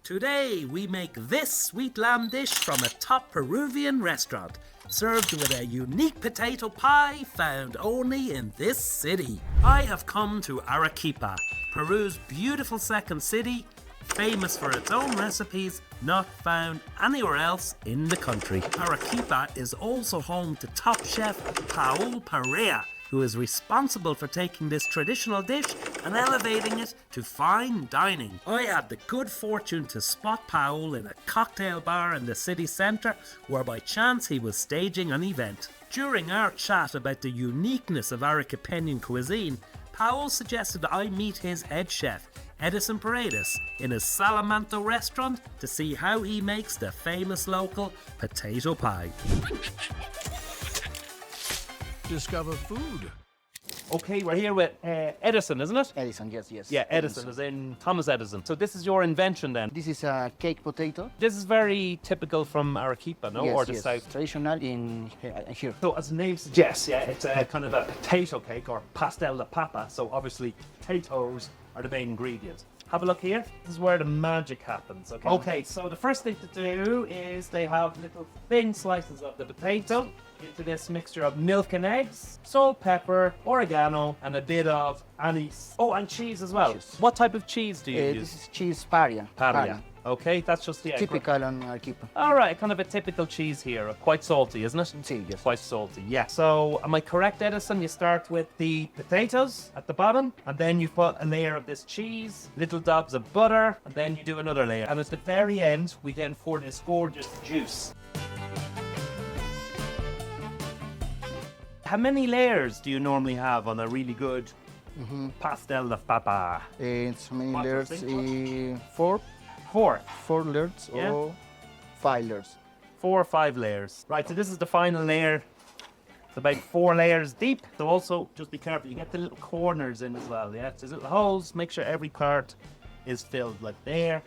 Today we make this sweet lamb dish from a top Peruvian restaurant, served with a unique potato pie found only in this city. I have come to Arequipa, Peru's beautiful second city, famous for its own recipes not found anywhere else in the country. Arequipa is also home to top chef PAÚL PEREA, who is responsible for taking this traditional dish and elevating it to fine dining. I had the good fortune to spot PAÚL in a cocktail bar in the city centre, where by chance he was staging an event. During our chat about the uniqueness of Arequipeñan cuisine, PAÚL suggested I meet his head chef, Edison Paredes, in his Salamanto restaurant to see how he makes the famous local potato pie. Discover food. Okay, we're here with Edison, isn't it? Edison, yes. Yeah, Edison, as in Thomas Edison. So this is your invention then? This is a cake potato. This is very typical from Arequipa, no? Yes, Or the yes. south? Traditional in here. So as the name suggests, yeah, it's a kind of a potato cake or pastel de papa. So obviously potatoes are the main ingredients. Have a look here. This is where the magic happens. Okay, so the first thing to do is they have little thin slices of the potato into this mixture of milk and eggs, salt, pepper, oregano, and a bit of anise. Oh, and cheese as well. Cheese. What type of cheese do you use? This is cheese paria. Paria. Okay, that's just the Typical on Arequipa. All right, kind of a typical cheese here. Quite salty, isn't it? Sí, yes. Quite salty, yeah. So, am I correct, Edison? You start with the potatoes at the bottom, and then you put a layer of this cheese, little dobs of butter, and then you do another layer. And at the very end, we then pour this gorgeous juice. How many layers do you normally have on a really good pastel de papa? So many What, layers. think? Four Four layers Yeah. or 5 layers. 4 or 5 layers. Right, so this is the final layer. It's about 4 layers deep. So also, just be careful, you get the little corners in as well, yeah? There's little holes, make sure every part is filled, like there.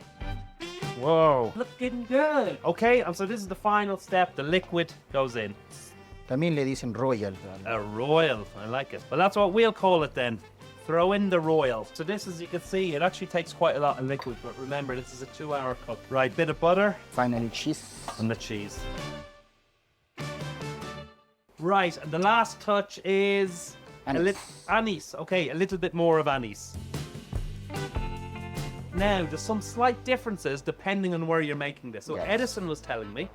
Whoa, looking good. Okay, and so this is the final step, the liquid goes in. También le dicen royal. A royal, I like it. But that's what we'll call it then. Throw in the royal. So this, as you can see, it actually takes quite a lot of liquid, but remember, this is a 2-hour cook. Right, bit of butter. Finally cheese. And the cheese. Right, and the last touch is Anise. Anise. Okay, a little bit more of anise. Now, there's some slight differences depending on where you're making this. So Yes. Edison was telling me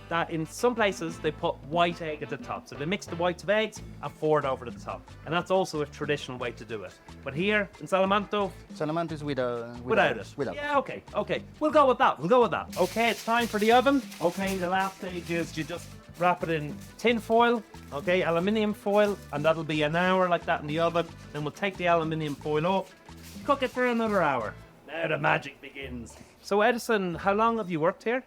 that in some places they put white egg at the top. So they mix the whites of eggs and pour it over the top. And that's also a traditional way to do it. But here in Salamanto, Salamanto is without it. Without. Yeah, okay. We'll go with that. Okay, it's time for the oven. Okay, the last stage is you just wrap it in tin foil, okay, aluminium foil, and that'll be an hour like that in the oven. Then we'll take the aluminium foil off, cook it for another hour. Now the magic begins. So Edison, how long have you worked here?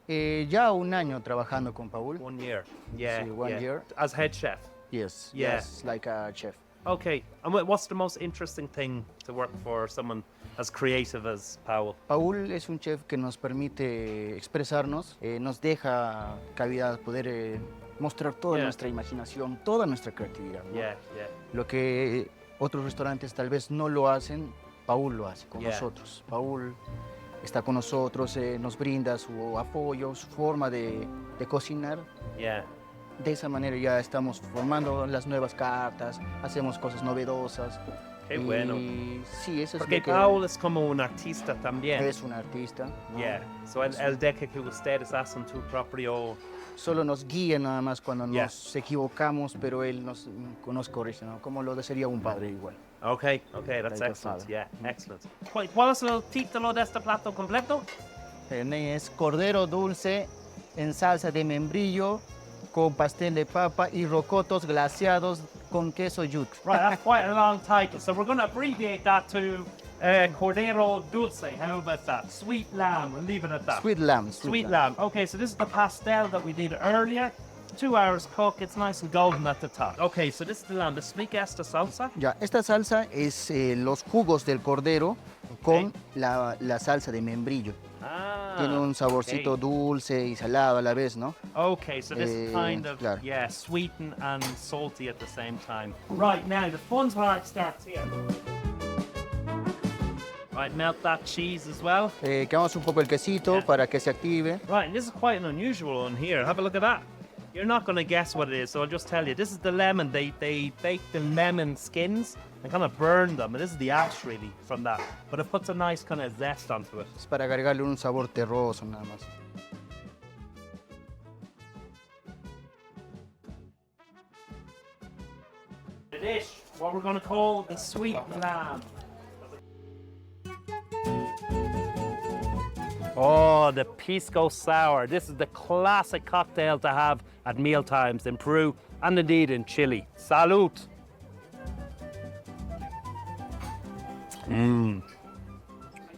Ya un año trabajando con PAÚL. 1 year. Yeah, Sí, 1 year. As head chef. Yes. Yeah. Yes, like a chef. Okay, and what's the most interesting thing to work for someone as creative as PAÚL? PAÚL es un chef que nos permite expresarnos, nos deja cavidad, poder mostrar toda Yeah. nuestra imaginación, toda nuestra creatividad, ¿no? Yeah. Lo que otros restaurantes tal vez no lo hacen, PAÚL lo hace con Yeah. nosotros. PAÚL está con nosotros, nos brinda su apoyo, su forma de cocinar. Yeah. De esa manera ya estamos formando las nuevas cartas, hacemos cosas novedosas. Qué bueno. Sí, eso es Porque lo que PAÚL es como un artista también. es un artista, ¿no? Yeah. So el deca que ustedes hacen tu propio. Solo nos guía nada más cuando Yeah. nos equivocamos, pero él nos corrige, ¿no? Como lo sería un padre igual. Okay, that's Like a excellent. father. Yeah, excellent. ¿Cuál es el título de este plato completo? Es cordero dulce en salsa de membrillo con pastel de papa y rocotos glaseados con queso yut. Right, that's quite a long title. So we're going to abbreviate that to Cordero Dulce. How about that? Sweet lamb. We'll leave it at that. Sweet lamb. Sweet lamb. Okay, so this is the pastel that we did earlier. 2 hours cook. It's nice and golden at the top. Okay, so this is the lamb. The sweet esta salsa. Ya, esta salsa es los jugos del cordero con Ok. la salsa de membrillo. Ah, Tiene un saborcito okay. dulce y salado a la vez, ¿no? Okay, so this is kind of, claro. yeah, sweeten and salty at the same time. Right, now the fun part starts here. Right, melt that cheese as well. Quemamos un poco el quesito para que se active. Right, and this is quite an unusual one here. Have a look at that. You're not going to guess what it is, so I'll just tell you. This is the lemon. They bake the lemon skins and kind of burn them. And this is the ash, really, from that. But it puts a nice kind of zest onto it. Es para agregarle un sabor terroso nada más. The dish, what we're going to call the sweet lamb. Oh, the pisco sour. This is the classic cocktail to have at meal times in Peru and indeed in Chile. Salud.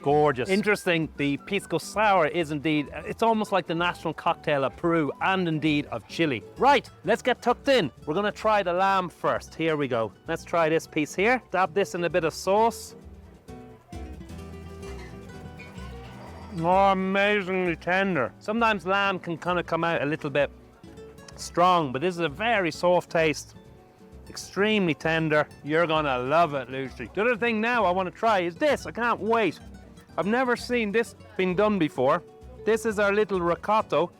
Gorgeous. Interesting, the pisco sour is indeed, it's almost like the national cocktail of Peru and indeed of Chile. Right, let's get tucked in. We're gonna try the lamb first. Here we go. Let's try this piece here. Dab this in a bit of sauce. Oh, amazingly tender. Sometimes lamb can kind of come out a little bit strong, but this is a very soft taste. Extremely tender. You're gonna love it, Lucy. The other thing now I want to try is this. I can't wait. I've never seen this being done before. This is our little rocoto.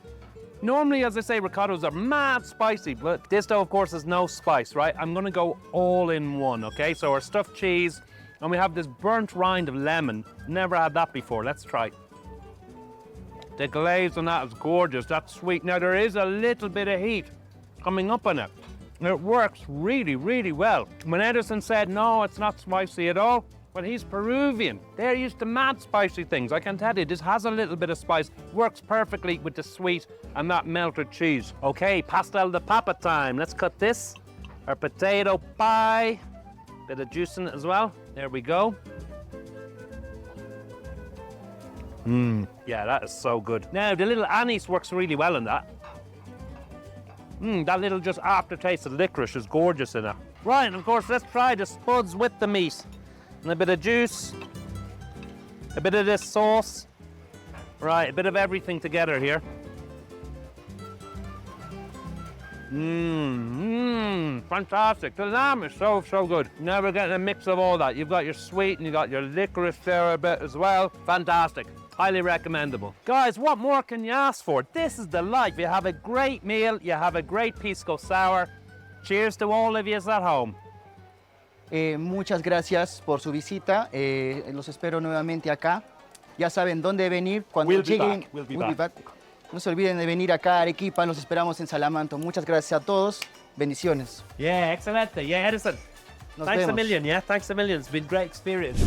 Normally, as I say, rocottos are mad spicy, but this though, of course, is no spice, right? I'm gonna go all in one, okay? So our stuffed cheese, and we have this burnt rind of lemon. Never had that before. Let's try. The glaze on that is gorgeous. That's sweet. Now, there is a little bit of heat coming up on it. It works really, really well. When Edison said, no, it's not spicy at all, well, he's Peruvian. They're used to mad spicy things. I can tell you, this has a little bit of spice. Works perfectly with the sweet and that melted cheese. Okay, pastel de papa time. Let's cut this. Our potato pie. Bit of juice in it as well. There we go. Yeah, that is so good. Now, the little anise works really well in that. That little just aftertaste of licorice is gorgeous in it. Right, and of course, let's try the spuds with the meat. And a bit of juice, a bit of this sauce. Right, a bit of everything together here. Fantastic. The lamb is so good. Now we're getting a mix of all that. You've got your sweet and you've got your licorice there a bit as well. Fantastic. Highly recommendable. Guys, what more can you ask for? This is the life. You have a great meal, you have a great pisco sour. Cheers to all of you at home. Muchas gracias por su visita. Los espero nuevamente acá. Ya saben dónde venir cuando lleguen. We'll be back. No se olviden de venir acá a Arequipa. Los esperamos en Salamanto. Muchas gracias a todos. Bendiciones. Yeah, excelente. Yeah, Edison. Nos Thanks vemos. a million, yeah? Thanks a million. It's been a great experience.